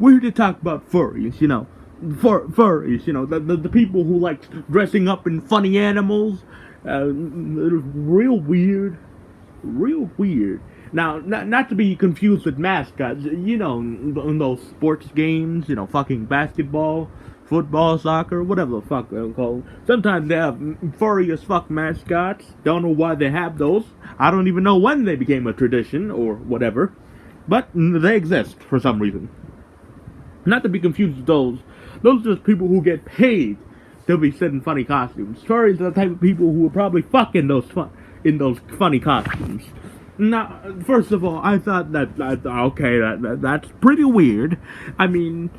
we're here to talk about furries, furries, the people who like dressing up in funny animals, real weird, real weird. Now, not to be confused with mascots, in those sports games, fucking basketball, football, soccer, whatever the fuck they're called. Sometimes they have furry as fuck mascots. Don't know why they have those. I don't even know when they became a tradition or whatever. But they exist for some reason. Not to be confused with those. Those are just people who get paid to be set in funny costumes. Furries are the type of people who will probably fuck in those funny costumes. Now, first of all, I thought that's pretty weird. I mean,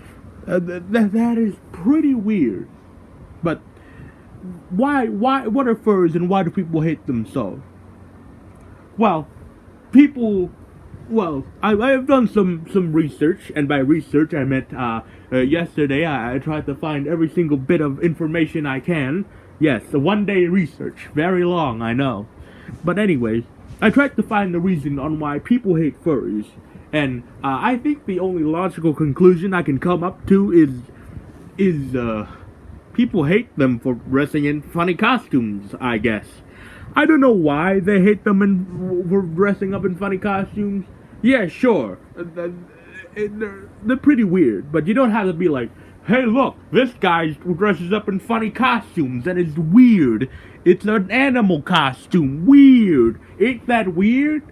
that is pretty weird. But why? What are furries and why do people hate them so? Well, I've done some research, and by research I meant yesterday I tried to find every single bit of information I can. Yes, a one-day research, very long, I know. But anyways, I tried to find the reason on why people hate furries, and I think the only logical conclusion I can come up to is people hate them for dressing in funny costumes, I guess. I don't know why they hate them for dressing up in funny costumes. Yeah, sure, they're pretty weird, but you don't have to be like, hey look, this guy dresses up in funny costumes and it's weird. It's an animal costume. Weird. Ain't that weird?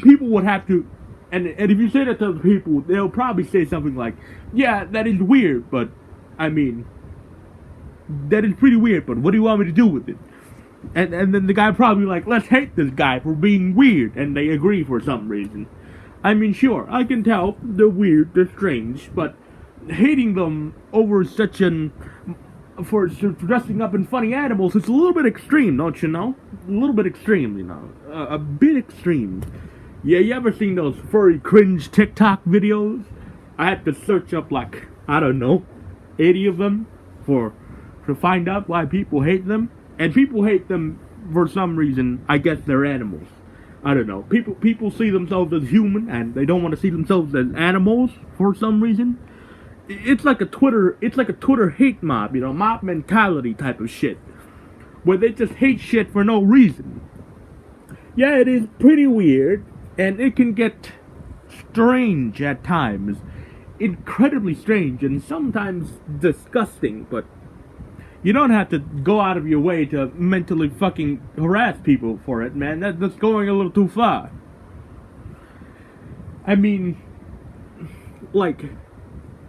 People would have to, and if you say that to other people, they'll probably say something like, yeah, that is weird, but, I mean, that is pretty weird, but what do you want me to do with it? And then the guy probably like, let's hate this guy for being weird, and they agree for some reason. I mean, sure, I can tell they're weird, they're strange, but hating them over for dressing up in funny animals, it's a little bit extreme, don't you know? A little bit extreme, a bit extreme. Yeah, you ever seen those furry cringe TikTok videos? I had to search up like, I don't know, 80 of them to find out why people hate them. And people hate them for some reason. I guess they're animals. I don't know. People see themselves as human and they don't want to see themselves as animals for some reason. It's like a Twitter hate mob, mob mentality type of shit, where they just hate shit for no reason. Yeah, it is pretty weird, and it can get strange at times, incredibly strange, and sometimes disgusting. But you don't have to go out of your way to mentally fucking harass people for it, man. That's going a little too far. I mean, like.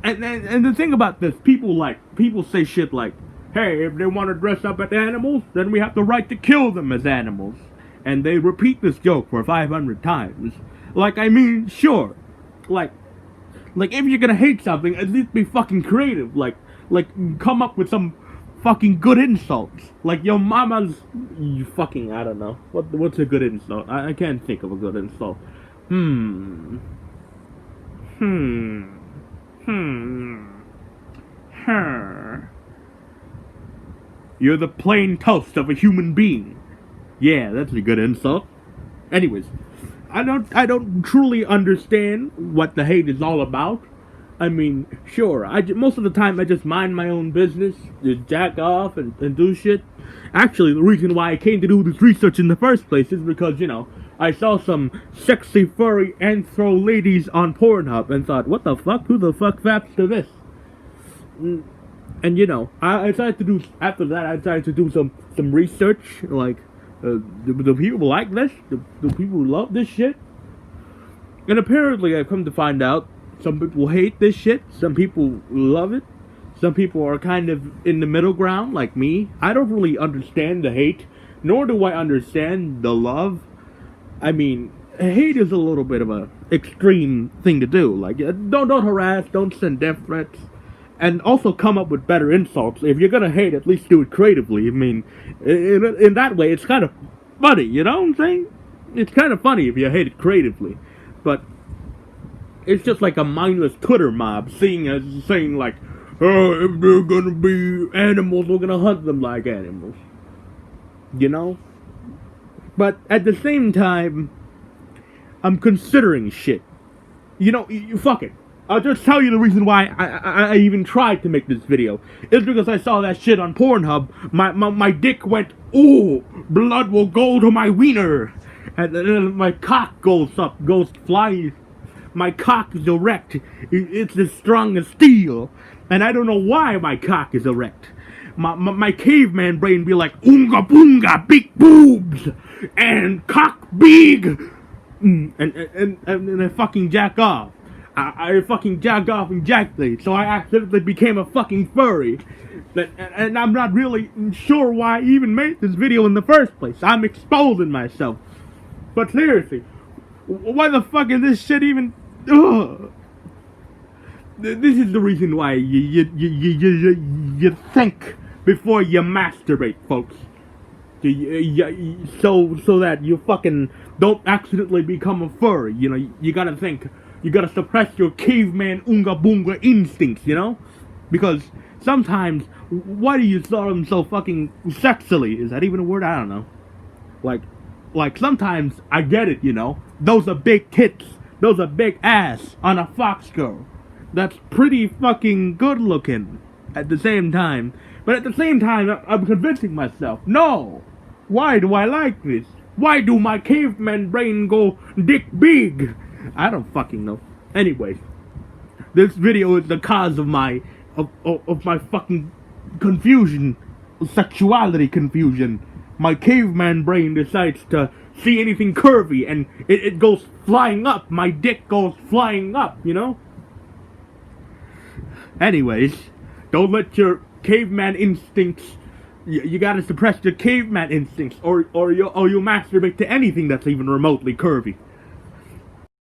And the thing about this, people say shit like, hey, if they want to dress up as animals, then we have the right to kill them as animals. And they repeat this joke for 500 times. Like, I mean, sure. Like if you're gonna hate something, at least be fucking creative. Like, come up with some fucking good insults. Like, your mama's, you fucking, I don't know. What's a good insult? I can't think of a good insult. You're the plain toast of a human being. Yeah, that's a good insult. Anyways, I don't truly understand what the hate is all about. I mean, sure, most of the time I just mind my own business, just jack off and do shit. Actually, the reason why I came to do this research in the first place is because, I saw some sexy furry anthro ladies on Pornhub and thought, what the fuck? Who the fuck faps to this? And I decided to do, after that, I decided to do some research, like, do people like this? Do people love this shit? And apparently I've come to find out, some people hate this shit, some people love it, some people are kind of in the middle ground, like me. I don't really understand the hate, nor do I understand the love. I mean, hate is a little bit of a extreme thing to do. Like, don't harass, don't send death threats, and also come up with better insults. If you're gonna hate, at least do it creatively. I mean, in that way, it's kind of funny, you know what I'm saying? It's kind of funny if you hate it creatively, but it's just like a mindless Twitter mob saying like, oh, if they're gonna be animals, we're gonna hunt them like animals. But at the same time, I'm considering shit. You fuck it. I'll just tell you the reason why I even tried to make this video. It's because I saw that shit on Pornhub. My dick went, ooh, blood will go to my wiener. And then my cock goes flying. My cock is erect. It's as strong as steel. And I don't know why my cock is erect. My caveman brain be like, oonga boonga, big boobs. And cock big. And I fucking jack off. I fucking jack off and ejaculate, so I accidentally became a fucking furry. And I'm not really sure why I even made this video in the first place. I'm exposing myself. But seriously, why the fuck is this shit even... Ugh. This is the reason why you think before you masturbate, folks. So that you fucking don't accidentally become a furry. You know, you gotta think. You gotta suppress your caveman oonga boonga instincts, you know? Because sometimes, why do you saw them so fucking sexily? Is that even a word? I don't know. Like sometimes I get it, you know? Those are big tits. Those are big ass on a fox girl. That's pretty fucking good looking at the same time. But at the same time, I'm convincing myself, no! Why do I like this? Why do my caveman brain go dick big? I don't fucking know. Anyways, this video is the cause of my fucking confusion, sexuality confusion. My caveman brain decides to see anything curvy and it goes flying up. My dick goes flying up, you know? Anyways, don't let your caveman instincts, you gotta suppress your caveman instincts or you'll masturbate to anything that's even remotely curvy.